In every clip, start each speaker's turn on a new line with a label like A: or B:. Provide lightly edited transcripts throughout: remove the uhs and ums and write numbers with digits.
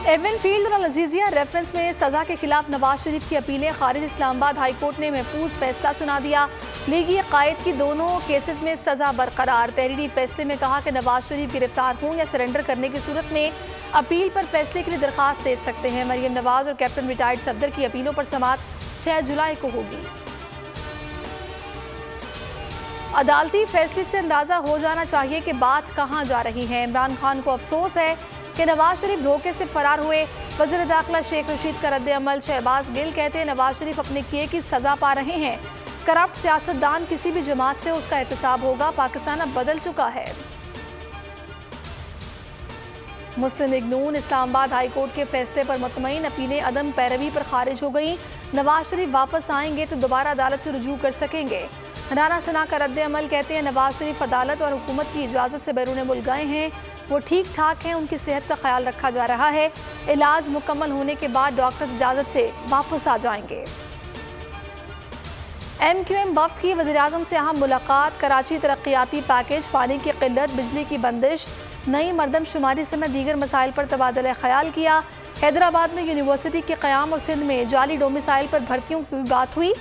A: Avon field और Azizia reference में सजा के खिलाफ नवाज शरीफ की अपीलें खारिज। इस्लामाबाद हाई कोर्ट ने महफूज फैसला सुना दिया। लीगी कायद की दोनों केसेस में सजा बरकरार। तहरीरी फैसले में कहा कि नवाज शरीफ गिरफ्तार हों या सरेंडर करने की सूरत में अपील पर फैसले के लिए दरखास्त दे सकते हैं। मरियम नवाज और कैप्टन रिटायर्ड सफदर की अपीलों पर समाअत 6 जुलाई को होगी। अदालती फैसले से अंदाजा हो जाना चाहिए कि बात कहां जा रही है। इमरान खान को अफसोस है कि नवाज शरीफ धोखे से फरार हुए। वज़ीर दाखिला शेख रशीद का रद्द अमल। शहबाज गिल कहते हैं नवाज शरीफ अपने किए की सजा पा रहे हैं। करप्ट सियासतदान किसी भी जमात से उसका एहतसाब होगा। पाकिस्तान अब बदल चुका है। मुस्लिम लीग नून इस्लामाबाद हाई कोर्ट के फैसले पर मुतमईन। अपीलें अदम पैरवी पर खारिज हो गई। नवाज शरीफ वापस आएंगे तो दोबारा अदालत से रुजू कर सकेंगे। राना सना का रद्द अमल। कहते हैं नवाज शरीफ अदालत और हुकूमत की इजाज़त से बैरून मुल्क गए हैं। वो ठीक ठाक हैं। उनकी सेहत का ख्याल रखा जा रहा है। इलाज मुकम्मल होने के बाद डॉक्टर्स इजाज़त से वापस आ जाएंगे। MQM वफ्द की वज़ीर-ए-आज़म से अहम मुलाकात। कराची तरक्याती पैकेज, पानी की किल्लत, बिजली की बंदिश, नई मरदमशुमारी समेत दीगर मसाइल पर तबादला ख्याल किया। हैदराबाद में यूनिवर्सिटी के क़याम और सिंध में जाली डोमिसाइल पर भर्तियों की बात हुई।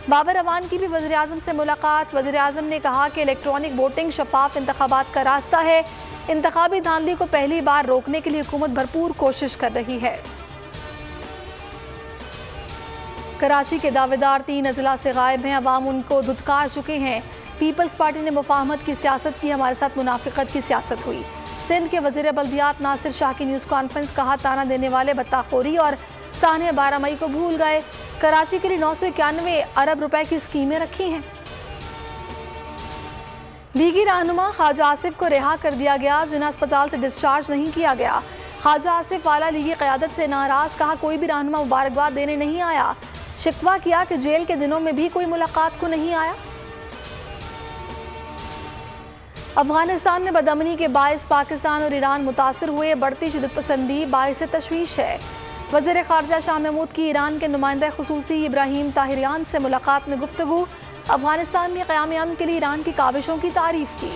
A: बाबर अवान की भी वज़ीर-ए-आज़म से मुलाकात। वज़ीर-ए-आज़म ने कहा कि इलेक्ट्रॉनिक वोटिंग शफाफ इंतखाबात का रास्ता है। इंतखाबी धांधली को पहली बार रोकने के लिए हुकूमत भरपूर कोशिश कर रही है। कराची के दावेदार 3 अजला से गायब हैं। अवाम उनको धुतकार चुके हैं। पीपल्स पार्टी ने मुफाहमत की सियासत की, हमारे साथ मुनाफिकत की सियासत हुई। सिंध के वज़ीर बल्दियात नासिर शाह की न्यूज़ कॉन्फ्रेंस। कहा ताना देने वाले बत्ताखोरी और सानिया 12 मई को भूल गए। कराची के लिए 991 अरब रुपए की स्कीमें रखी हैं। लीगी रहनुमा ख्वाजा आसिफ को रिहा कर दिया गया। जिन्हें अस्पताल से डिस्चार्ज नहीं किया गया। ख्वाजा आसिफ वाला लीगी क़यादत से नाराज। कहा कोई भी रहनुमा मुबारकबाद देने नहीं आया। शिकवा किया कि जेल के दिनों में भी कोई मुलाकात को नहीं आया। अफगानिस्तान में बदअमनी के बायस पाकिस्तान और ईरान मुतासिर हुए। बढ़ती शिद्दत पसंदी बायस तशवीश है। वज़ीर ख़ारजा शाह महमूद की ईरान के नुमाइंदा खुसूसी इब्राहिम ताहिरियान से मुलाकात में गुफ्तगू। अफगानिस्तान में क़याम अमन के लिए ईरान की काविशों की तारीफ की।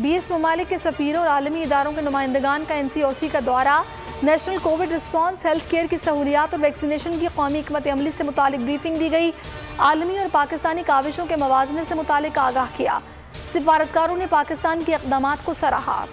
A: 20 ममालिक के सफ़ीरों और आलमी इदारों के नुमाइंदगान का NCOC का दौरा। National Covid response, health care की सहूलियात और वैक्सीनेशन की कौमी हिकमत अमली से मुतालिक ब्रीफिंग दी गई। आलमी और पाकिस्तानी काविशों के मवाज़ने से मुतालिक आगाह किया। सिफारतकारों ने पाकिस्तान के इक़दामात को सराहा।